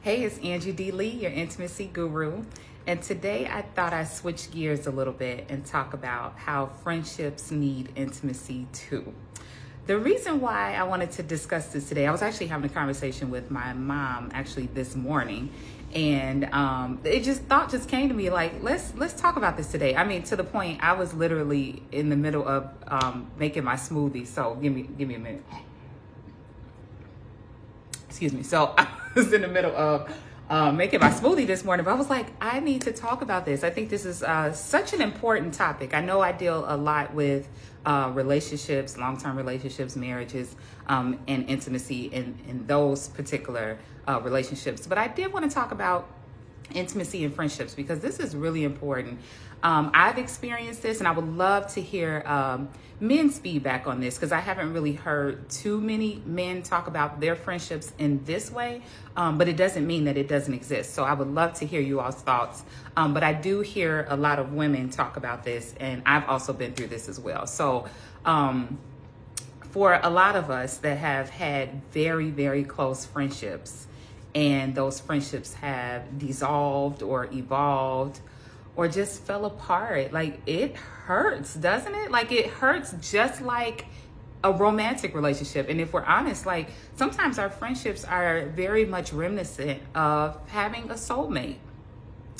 Hey, it's Angie D. Lee, your intimacy guru. And today I thought I'd switch gears a little bit and talk about how friendships need intimacy too. The reason why I wanted to discuss this today, I was actually having a conversation with my mom actually this morning, and thought just came to me like, let's talk about this today. I mean, to the point I was literally in the middle of making my smoothie. So give me a minute. Excuse me. So I was in the middle of making my smoothie this morning, but I was like, I need to talk about this. I think this is such an important topic. I know I deal a lot with relationships, long-term relationships, marriages, and intimacy in those particular relationships. But I did want to talk about intimacy and friendships because this is really important. I've experienced this, and I would love to hear men's feedback on this because I haven't really heard too many men talk about their friendships in this way, but it doesn't mean that it doesn't exist. So I would love to hear you all's thoughts, but I do hear a lot of women talk about this, and I've also been through this as well. So for a lot of us that have had very, very close friendships, and those friendships have dissolved or evolved or just fell apart, like it hurts, doesn't it? Like it hurts just like a romantic relationship. And if we're honest, like sometimes our friendships are very much reminiscent of having a soulmate.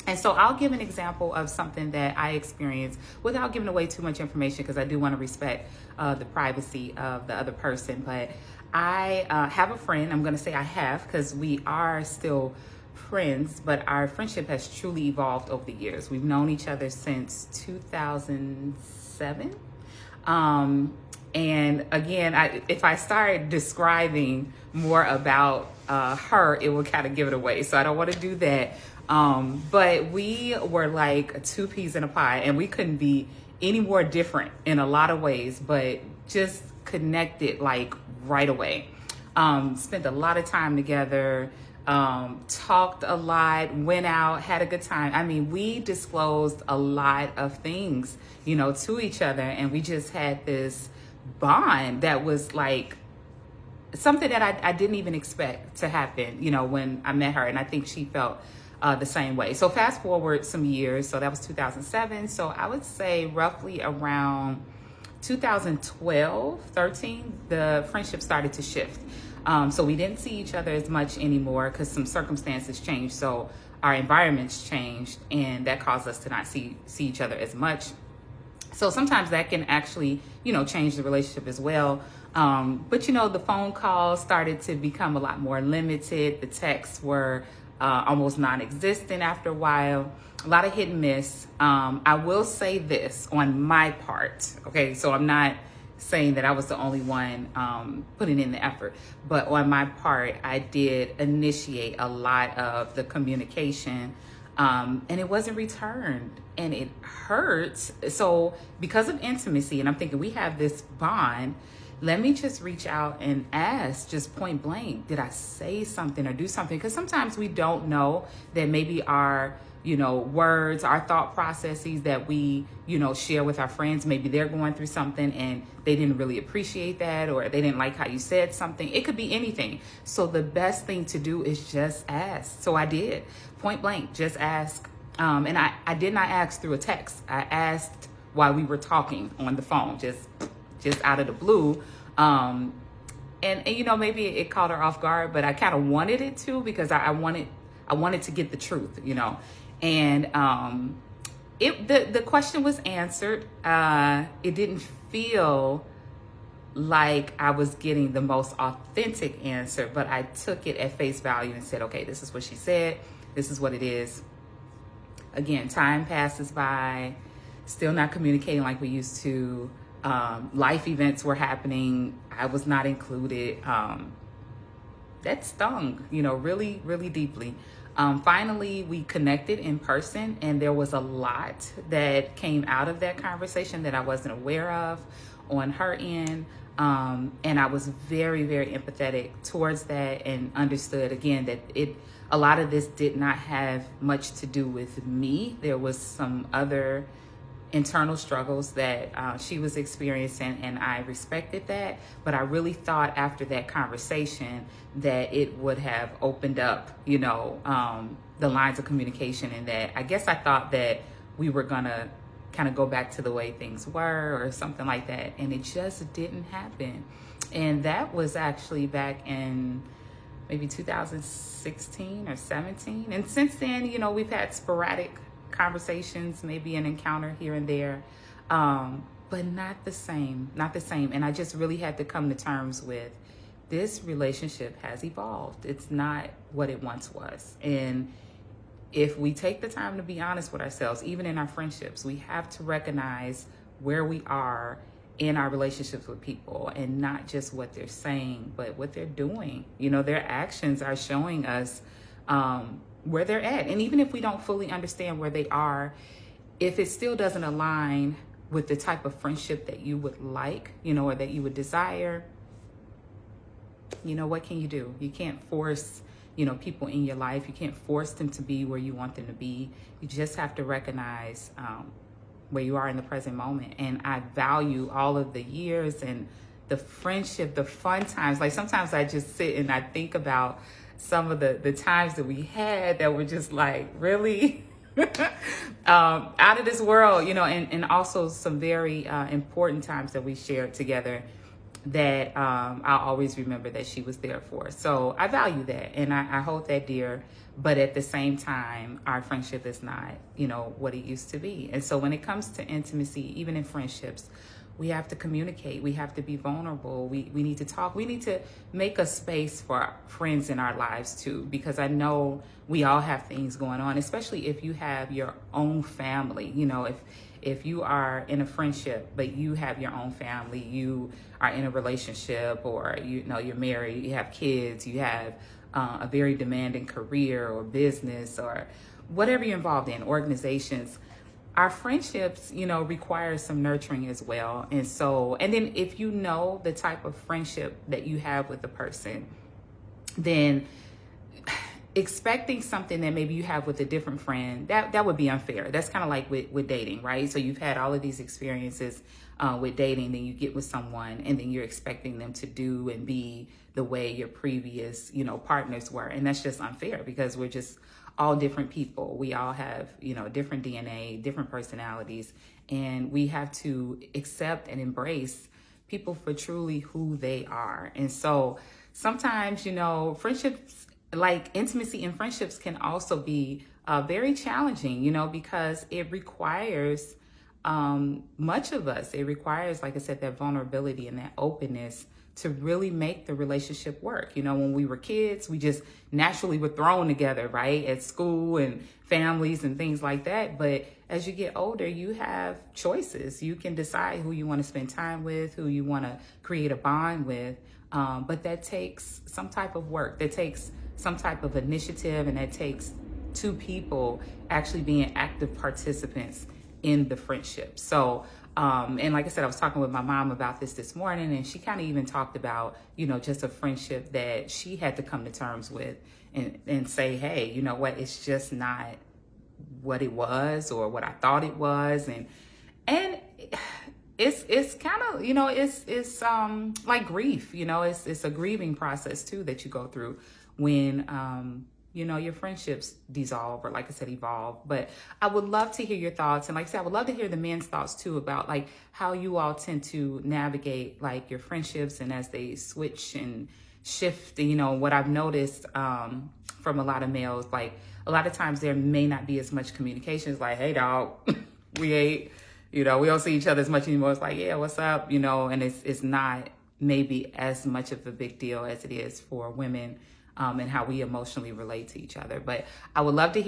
And so I'll give an example of something that I experienced without giving away too much information because I do want to respect the privacy of the other person. But I have a friend, I'm going to say I have because we are still friends, but our friendship has truly evolved over the years. We've known each other since 2007. And again, if I start describing more about her, it will kind of give it away. So I don't want to do that. But we were like two peas in a pie, and we couldn't be any more different in a lot of ways, but just connected like right away. Spent a lot of time together, talked a lot, went out, had a good time. I mean, we disclosed a lot of things, to each other, and we just had this bond that was like something that I didn't even expect to happen, when I met her, and I think she felt the same way. So fast forward some years, so that was 2007. So I would say roughly around 2012, 13, the friendship started to shift. So we didn't see each other as much anymore because some circumstances changed. So our environments changed, and that caused us to not see each other as much. So sometimes that can actually, change the relationship as well. But the phone calls started to become a lot more limited. The texts were almost non-existent after a while. A lot of hit and miss. I will say this on my part. Okay, so I'm not saying that I was the only one putting in the effort, but on my part, I did initiate a lot of the communication, and it wasn't returned, and it hurts. So because of intimacy, and I'm thinking we have this bond, let me just reach out and ask, just point blank, did I say something or do something? Because sometimes we don't know that maybe our words, our thought processes that we, share with our friends, maybe they're going through something and they didn't really appreciate that, or they didn't like how you said something. It could be anything. So the best thing to do is just ask. So I did, point blank, just ask. And I did not ask through a text. I asked while we were talking on the phone, just out of the blue. And maybe it caught her off guard, but I kind of wanted it to, because I wanted to get the truth, And the question was answered. It didn't feel like I was getting the most authentic answer, but I took it at face value and said, okay, this is what she said. This is what it is. Again, time passes by, still not communicating like we used to. Life events were happening. I was not included. That stung, really, really deeply. Finally, we connected in person, and there was a lot that came out of that conversation that I wasn't aware of on her end. And I was very, very empathetic towards that, and understood again that a lot of this did not have much to do with me. There was some other internal struggles that she was experiencing, and I respected that. But I really thought after that conversation that it would have opened up, the lines of communication, and that I guess I thought that we were gonna kind of go back to the way things were or something like that, and it just didn't happen. And that was actually back in maybe 2016 or 17. And since then, we've had sporadic conversations, maybe an encounter here and there, but not the same. And I just really had to come to terms with this relationship has evolved. It's not what it once was. And if we take the time to be honest with ourselves, even in our friendships, we have to recognize where we are in our relationships with people, and not just what they're saying, but what they're doing. Their actions are showing us where they're at. And even if we don't fully understand where they are, if it still doesn't align with the type of friendship that you would like, or that you would desire, what can you do? You can't force, people in your life. You can't force them to be where you want them to be. You just have to recognize where you are in the present moment. And I value all of the years and the friendship, the fun times. Like sometimes I just sit and I think about some of the times that we had that were just like really out of this world, and also some very important times that we shared together that I'll always remember that she was there for. So I value that, and I hold that dear. But at the same time, our friendship is not, what it used to be. And so when it comes to intimacy, even in friendships, we have to communicate. We have to be vulnerable. We need to talk. We need to make a space for friends in our lives too, because I know we all have things going on, especially if you have your own family. If you are in a friendship, but you have your own family, you are in a relationship, or you're married, you have kids, you have a very demanding career or business or whatever you're involved in, organizations, our friendships, require some nurturing as well. And then if you know the type of friendship that you have with the person, then expecting something that maybe you have with a different friend, that would be unfair. That's kind of like with dating, right? So you've had all of these experiences with dating, then you get with someone and then you're expecting them to do and be the way your previous, partners were. And that's just unfair, because we're just all different people. We all have, different DNA, different personalities, and we have to accept and embrace people for truly who they are. And so sometimes, friendships, like intimacy in friendships, can also be very challenging, because it requires much of us. It requires, like I said, that vulnerability and that openness to really make the relationship work. When we were kids, we just naturally were thrown together, right? At school and families and things like that. But as you get older, you have choices. You can decide who you want to spend time with, who you want to create a bond with. But that takes some type of work. That takes some type of initiative, and that takes two people actually being active participants in the friendship. So, and like I said, I was talking with my mom about this morning, and she kind of even talked about, just a friendship that she had to come to terms with and say, hey, you know what, it's just not what it was or what I thought it was. And it's kind of, it's like grief, it's a grieving process too that you go through when, your friendships dissolve, or like I said, evolve. But I would love to hear your thoughts. And like I said, I would love to hear the men's thoughts too about like how you all tend to navigate like your friendships and as they switch and shift. What I've noticed from a lot of males, like a lot of times there may not be as much communication. It's like, hey dog, we ate, we don't see each other as much anymore. It's like, yeah, what's up? And it's not maybe as much of a big deal as it is for women, and how we emotionally relate to each other. But I would love to hear